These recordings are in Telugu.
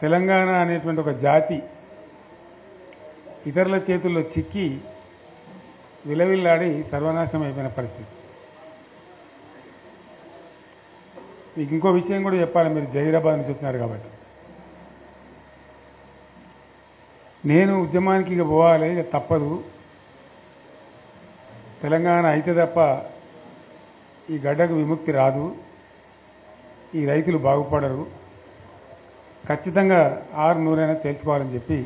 తెలంగాణ అనేటువంటి ఒక జాతి ఇతరుల చేతుల్లో చిక్కి విలవిల్లాడి సర్వనాశనం అయిపోయిన పరిస్థితి. మీకు ఇంకో విషయం కూడా చెప్పాలి, మీరు జహీరాబాద్ నుంచి వచ్చినారు కాబట్టి. నేను ఉద్యమానికి ఇక పోవాలి, ఇక తప్పదు, తెలంగాణ అయితే తప్ప ఈ గడ్డకు విముక్తి రాదు, ఈ రైతులు బాగుపడరు, ఖచ్చితంగా 600 తేల్చుకోవాలని చెప్పి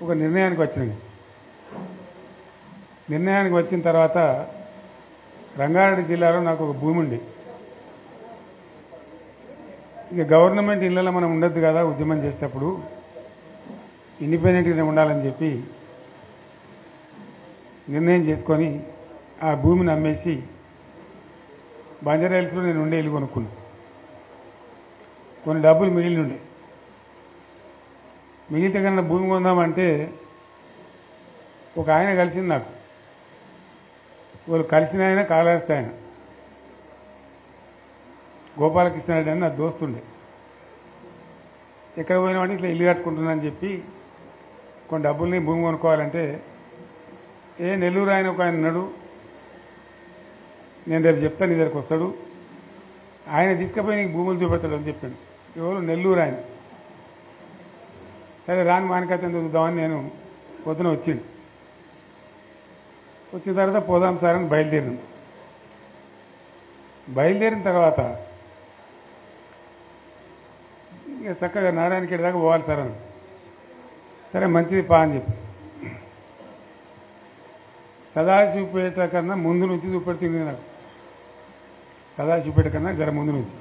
ఒక నిర్ణయానికి వచ్చింది. నిర్ణయానికి వచ్చిన తర్వాత రంగారెడ్డి జిల్లాలో నాకు ఒక భూమి ఉంది. ఇక గవర్నమెంట్ ఇళ్లలో మనం ఉండొద్దు కదా ఉద్యమం చేసేటప్పుడు, ఇండిపెండెంట్గానే ఉండాలని చెప్పి నిర్ణయం చేసుకొని ఆ భూమిని అమ్మేసి బంజారాహిల్స్లో నేను ఉండే ఇల్లు కొనుక్కున్నాను. కొన్ని డబ్బులు మిగిలి ఉండే, మిగిలితే కన్నా భూమి కొందామంటే ఒక ఆయన కలిసింది నాకు. వాళ్ళు కలిసిన ఆయన కాళహస్తి ఆయన గోపాలకృష్ణారెడ్డి అని నా దోస్తుండే. ఎక్కడ పోయినామంటే ఇట్లా ఇల్లు కట్టుకుంటున్నా అని చెప్పి కొన్ని డబ్బుల్ని భూమి కొనుక్కోవాలంటే, నెల్లూరు ఆయన ఒక ఆయన ఉన్నాడు, నేను రేపు చెప్తాను, నీ దగ్గరికి వస్తాడు, ఆయన తీసుకుపోయి నీకు భూములు చూపెడతాడు అని చెప్పాను. ఎవరు? నెల్లూరు ఆయన. సరే రాని మానికైతే చూద్దామని నేను పొద్దున వచ్చింది. వచ్చిన తర్వాత పోదాం సార్ అని బయలుదేరిన తర్వాత ఇక చక్కగా నారాయణఖేడ్ దాకా పోవాలి సార్ అని. సరే మంచిది పా అని చెప్పి సదాశివపేట కన్నా ముందు నుంచి చూపెడుతుంది నాకు. సదాశివపేట కన్నా జర ముందు నుంచి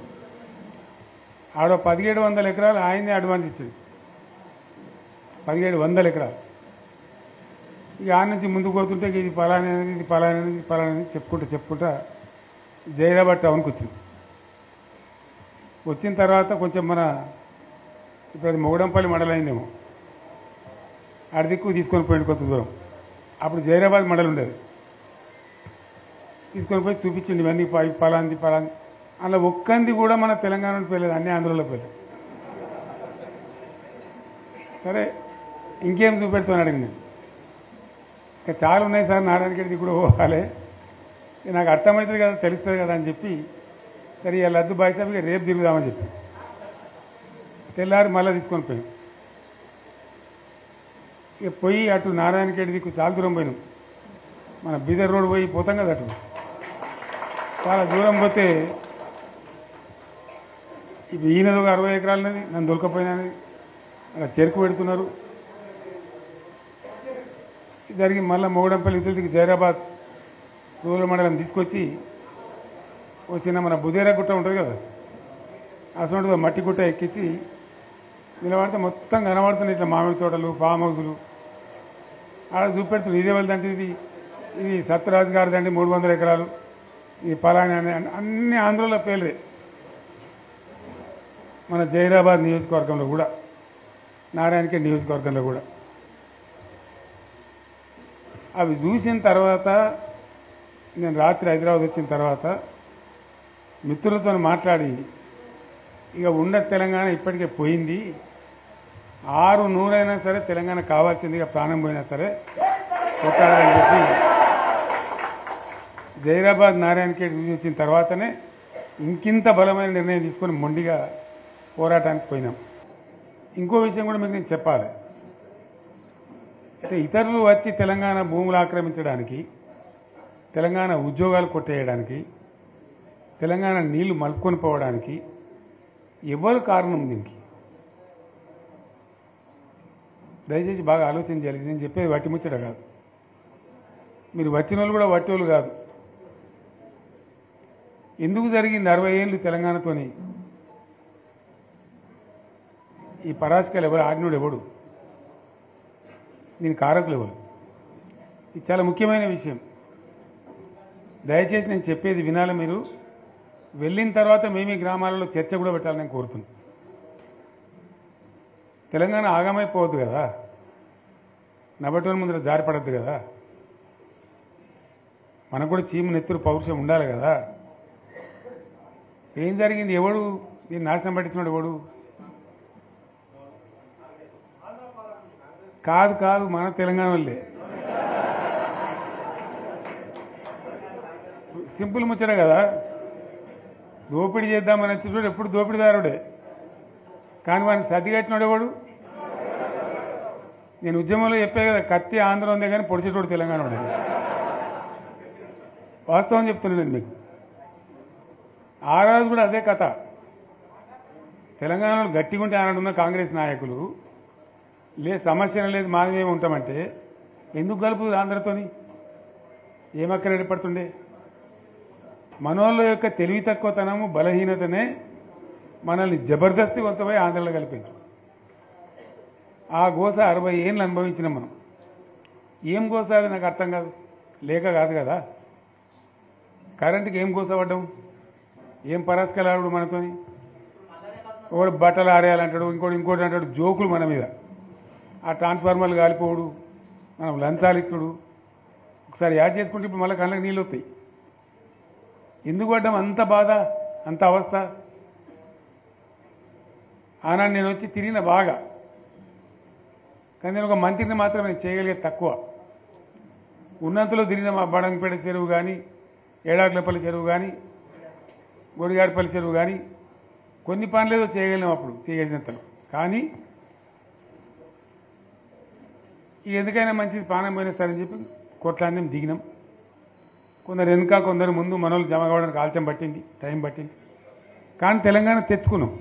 ఆడ 1700 ఎకరాలు ఆయనే అడ్వాన్స్ ఇచ్చింది. 1700 ఎకరాలు. ఇక ఆ నుంచి ముందుకు పోతుంటే ఇది పలానది, ఇది పలానది, ఇది పలానది చెప్పుకుంటా జైరాబాద్ టౌన్కి వచ్చింది. వచ్చిన తర్వాత కొంచెం ఇప్పుడు అది మొగడంపల్లి మండలం అయిందేమో, ఆడ దిక్కు తీసుకొని పోయింది కొంత దూరం. అప్పుడు జైరాబాద్ మండలం ఉండేది. తీసుకొని పోయి చూపించింది ఇవన్నీ పలాంది. అలా ఒక్కంది కూడా మన తెలంగాణ పోయలేదు, అన్ని ఆంధ్రలో పోయలేదు. సరే ఇంకేం చూపెడుతాను అడిగింది. ఇంకా చాలా ఉన్నాయి సార్, నారాయణఖేడ్కి కూడా పోవాలి, నాకు అర్థమవుతుంది కదా, తెలుస్తుంది కదా అని చెప్పి, సరే ఇలా లద్దు బాయ్సాబిగా రేపు తిరుగుదామని చెప్పి తెల్లారి మళ్ళీ తీసుకొని పోయాం. ఇక పోయి అటు నారాయణఖేడ్ దిక్కు చాలా దూరం పోయినాం. మన బీదర్ రోడ్ పోతాం కదా, అటు చాలా దూరం పోతే ఇప్పుడు ఈయనది ఒక 60 ఎకరాలన్నది, నన్ను దొరకపోయినది, అలా చెరుకు పెడుతున్నారు. జరిగి మళ్ళీ మొగడంపల్లి ఇతరులకి జైరాబాద్ రూరల్ మండలం తీసుకొచ్చి వచ్చిన మన బుదేరా గుట్ట ఉంటుంది కదా, అసలు మట్టి గుట్ట ఎక్కించి నిలబడితే మొత్తం కనబడుతున్నాయి ఇట్లా మామిడి తోటలు, ఫామ్ హౌజులు. ఆడ చూపెడుతుంది ఇదే వాళ్ళదంటే ఇది సత్యరాజు గారిదండి 300 ఎకరాలు, ఇది పలాని అన్ని ఆంధ్రలో పేర్లే. మన జైరాబాద్ నియోజకవర్గంలో కూడా, నారాయణఖేడ్ నియోజకవర్గంలో కూడా. అవి చూసిన తర్వాత నేను రాత్రి హైదరాబాద్ వచ్చిన తర్వాత మిత్రులతో మాట్లాడి, ఇక ఉన్న తెలంగాణ ఇప్పటికే పోయింది, 600 సరే తెలంగాణ కావాల్సింది, ఇక ప్రాణం పోయినా సరే కొట్టాలని చెప్పి జైరాబాద్ నారాయణఖేడ్ చూసి వచ్చిన తర్వాతనే ఇంకింత బలమైన నిర్ణయం తీసుకొని మొండిగా పోరాటానికి పోయినాం. ఇంకో విషయం కూడా మీకు నేను చెప్పాలి. అయితే ఇతరులు వచ్చి తెలంగాణ భూములు ఆక్రమించడానికి, తెలంగాణ ఉద్యోగాలు కొట్టేయడానికి, తెలంగాణ నీళ్లు మలుపుకొని పోవడానికి ఎవరు కారణం? దీనికి దయచేసి బాగా ఆలోచన చేయాలి. నేను చెప్పేది వట్టి ముచ్చట కాదు, మీరు వచ్చిన వాళ్ళు కూడా వట్టి వాళ్ళు కాదు. ఎందుకు జరిగింది 60 ఏళ్ళు తెలంగాణతోని? ఈ పరాశకాలు ఎవరు? ఆజ్ఞుడు ఎవడు? దీని కారకులు ఎవరు? ఇది చాలా ముఖ్యమైన విషయం. దయచేసి నేను చెప్పేది వినాలి. మీరు వెళ్ళిన తర్వాత మేము ఈ గ్రామాలలో చర్చ కూడా పెట్టాలని నేను కోరుతున్నాను. తెలంగాణ ఆగమైపోవద్దు కదా, నబటోని ముందర జారిపడద్దు కదా, మనకు కూడా చీము నెత్తురు పౌరుషం ఉండాలి కదా. ఏం జరిగింది? ఎవడు దీన్ని నాశనం పట్టించినాడు? ఎవడు? కాదు కాదు మన తెలంగాణ వాళ్ళే. సింపుల్ ముచ్చట కదా. దోపిడీ చేద్దామని వచ్చేటోడు ఎప్పుడు దోపిడీదారుడే, కానీ వాడిని సర్దిగట్టినోడేవాడు. నేను ఉద్యమంలో చెప్పే కదా, కత్తి ఆంధ్ర ఉందే కానీ పొడిచేటోడు తెలంగాణ వాడే. వాస్తవం చెప్తున్నాను నేను మీకు. ఆ రోజు కూడా అదే కథ. తెలంగాణలో గట్టిగా ఉంటే ఆనాడున్న కాంగ్రెస్ నాయకులు సమస్య లేదు మాది మేము ఉంటామంటే ఎందుకు కలుపుతుంది ఆంధ్రతోని? ఏమక్కడ ఏర్పడుతుండే? మనోళ్ళ యొక్క తెలివి తక్కువతనము బలహీనతనే మనల్ని జబర్దస్తి వంచబోయి ఆంధ్రలో కలిపింది. ఆ గోస 60 ఏళ్ళు అనుభవించినాం మనం. ఏం గోస అది నాకు అర్థం కాదు. లేక కాదు కదా. కరెంటుకి ఏం గోస పడ్డాం? ఏం పరాస్కలాడు మనతోని? ఒకడు బట్టలు ఆరేయాలంటాడు, ఇంకోటి అంటాడు. జోకులు మన మీద. ఆ ట్రాన్స్ఫార్మర్లు కాలిపోవడు, మనం లంచాలు ఇచ్చుడు. ఒకసారి యాడ్ చేసుకుంటే ఇప్పుడు మళ్ళీ కళ్ళకి నీళ్ళు వస్తాయి. ఎందుకు పడ్డాం అంత బాధ, అంత అవస్థ? ఆనాడు నేను వచ్చి తిరిగిన బాగా, కానీ నేను ఒక మంత్రిని మాత్రం నేను చేయగలిగేది తక్కువ. ఉన్నంతలో తిరిగిన మా బడంగపేట చెరువు కానీ, ఏడాకులపల్లి చెరువు కానీ, గొడిగాడిపల్లి చెరువు కానీ కొన్ని పనులేదో చేయగలిగినాం అప్పుడు చేయగలిగినంతలో. కానీ ఎందుకైనా మంచిది ప్రాణం పోయినా సరే అని చెప్పి కొట్లాడినాం, దిగినాం. కొందరు వెనుక కొందరు ముందు మనోళ్ళు జమ కావడానికి ఆలస్యం పట్టింది, టైం పట్టింది. కానీ తెలంగాణ తెచ్చుకున్నాం.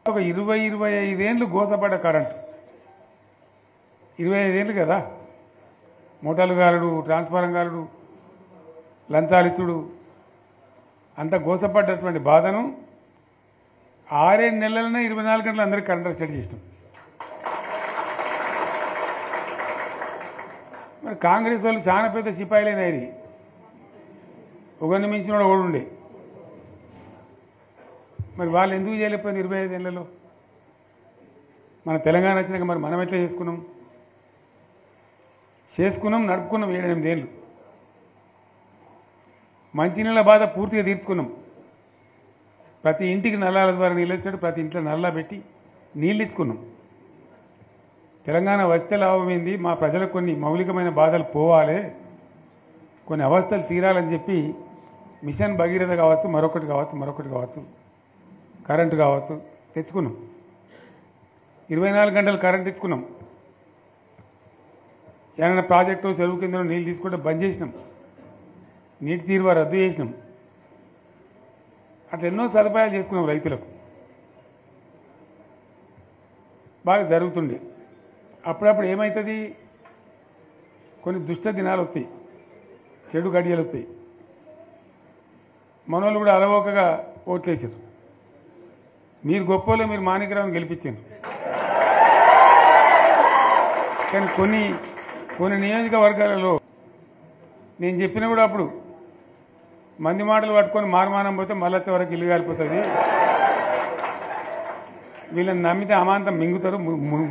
ఒక 20-25 ఏళ్ళు గోసపడ్డ కరెంటు. 25 ఏళ్ళు కదా. మూటలు గాలుడు, ట్రాన్స్ఫారం గాలుడు, లంచాలిచ్చుడు, అంత గోసపడ్డటువంటి బాధను 6-7 నెలలనే 24 గంటలు అందరికీ కరెంట్ సెట్ చేసినాం. మరి కాంగ్రెస్ వాళ్ళు చాలా పెద్ద సిపాయిలేనాయి. ఒకరిని మించిన వాడు ఉండే. మరి వాళ్ళు ఎందుకు చేయలేకపోయింది 25 ఏళ్లలో? మన తెలంగాణ వచ్చినాక మరి మనం ఎట్లా చేసుకున్నాం, నడుపుకున్నాం 7-8 ఏళ్ళు. మంచినీళ్ళ బాధ పూర్తిగా తీర్చుకున్నాం. ప్రతి ఇంటికి నల్లాల ద్వారా నీళ్ళు వచ్చినట్టు ప్రతి ఇంట్లో నల్లా పెట్టి నీళ్ళు ఇచ్చుకున్నాం. తెలంగాణ వస్తే లాభమైంది. మా ప్రజలకు కొన్ని మౌలికమైన బాధలు పోవాలి, కొన్ని అవస్థలు తీరాలని చెప్పి మిషన్ భగీరథ కావచ్చు, మరొకటి కావచ్చు, కరెంటు కావచ్చు తెచ్చుకున్నాం. 24 గంటలు కరెంట్ ఇచ్చుకున్నాం. ఏమైనా ప్రాజెక్టు చెరువు కింద నీళ్ళు తీసుకుంటే బంద్ చేసినాం. నీటి తీరువ రద్దు చేసినాం. అట్లా ఎన్నో సదుపాయాలు చేసుకున్నాం. రైతులకు బాగా జరుగుతుండే. అప్పుడప్పుడు ఏమవుతుంది, కొన్ని దుష్ట దినాలు వస్తాయి, చెడు గడియలు వస్తాయి. మనోళ్ళు కూడా అలవోకగా ఓట్లేసారు. మీరు గొప్పలో మీరు మాణిక్యరావుని గెలిపించారు. కానీ కొన్ని నియోజకవర్గాలలో నేను చెప్పినా కూడా అప్పుడు మంది మాటలు పట్టుకొని మారుమానం పోతే మళ్ళొచ్చే వరకు ఇల్లు కాలిపోతుంది, వీళ్ళని నమ్మితే అమాంతం మింగుతారు,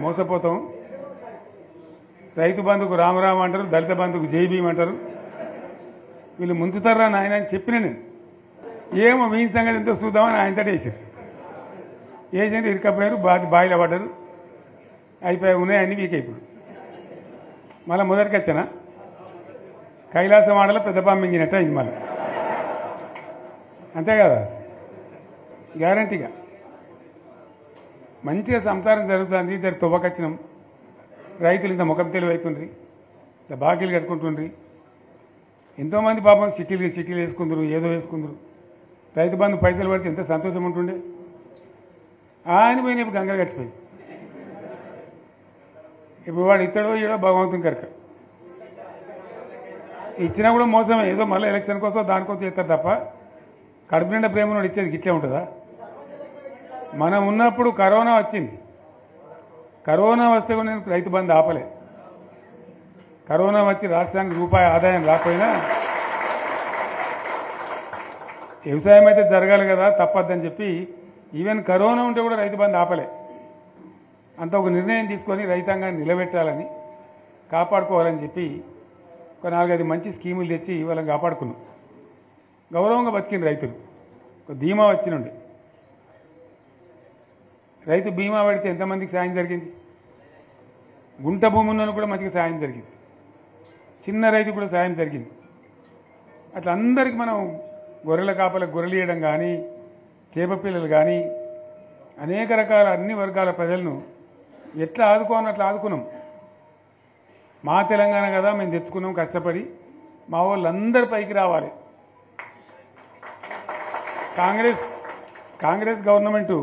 మోసపోతాం. రైతు బంధుకు రామరామ అంటారు, దళిత బంధుకు జై భీమ్ అంటారు, వీళ్ళు ముంచుతారా నాయన అని చెప్పిన నేను. ఏమో మీ సంగతి ఎంతో చూద్దామని ఆయనతో వేసారు. వేసింది ఇరుకపోయారు, బాయిలో పడ్డారు, అయిపోయి ఉన్నాయి అన్ని వీక్. ఇప్పుడు మళ్ళీ మొదటికి వచ్చానా కైలాసం ఆడలో పెద్ద పంపించినట్టు అయింది. మళ్ళీ అంతే కదా. గ్యారంటీగా మంచిగా సంసారం జరుగుతుంది. ఇద్దరు తువ్వకొచ్చినాం. రైతులు ఇంత ముఖం తెలివైతుండ్రి, ఇంత బాకీలు కట్టుకుంటుండ్రి. ఎంతోమంది పాపం సిటీలు వేసుకుందరు, ఏదో వేసుకుందరు. రైతు బంధు పైసలు పడితే ఎంత సంతోషం ఉంటుండే. ఆయన పోయిన ఇప్పుడు గంగలు గడిచిపోయి ఇప్పుడు వాడు ఇస్తాడో ఏడో భగవంతుని కనుక ఇచ్చినా కూడా మోసమే. ఏదో మళ్ళీ ఎలక్షన్ కోసం దానికోసం చేస్తారు తప్ప కడుపు నిండా ప్రేమను ఇచ్చేది ఇట్లే ఉంటుందా? మనం ఉన్నప్పుడు కరోనా వచ్చింది. కరోనా వస్తే కూడా నేను రైతు బంధు ఆపలే. కరోనా వచ్చి రాష్ట్రానికి రూపాయి ఆదాయం రాకపోయినా వ్యవసాయం అయితే జరగాలి కదా, తప్పద్దని చెప్పి ఈవెన్ కరోనా ఉంటే కూడా రైతు బంధు ఆపలే. అంత ఒక నిర్ణయం తీసుకొని రైతాంగాన్ని నిలబెట్టాలని, కాపాడుకోవాలని చెప్పి ఒక 4-5 మంచి స్కీములు తెచ్చి వాళ్ళని కాపాడుకున్నాం. గౌరవంగా బతికిన రైతులు ఒక ధీమా వచ్చినండి. రైతు బీమా పడితే ఎంతమందికి సాయం జరిగింది? గుంట భూమి ఉన్న కూడా మంచిగా సాయం జరిగింది, చిన్న రైతు కూడా సాయం జరిగింది. అట్లా అందరికీ మనం గొర్రెల కాపలకు గొర్రెలు ఇవ్వడం కానీ, చేప పిల్లలు కానీ, అనేక రకాల అన్ని వర్గాల ప్రజలను ఎట్లా ఆదుకోవాలని అట్లా ఆదుకున్నాం. మా తెలంగాణ కదా మేము తెచ్చుకున్నాం కష్టపడి, మా వాళ్ళందరూ పైకి రావాలి. కాంగ్రెస్ గవర్నమెంటు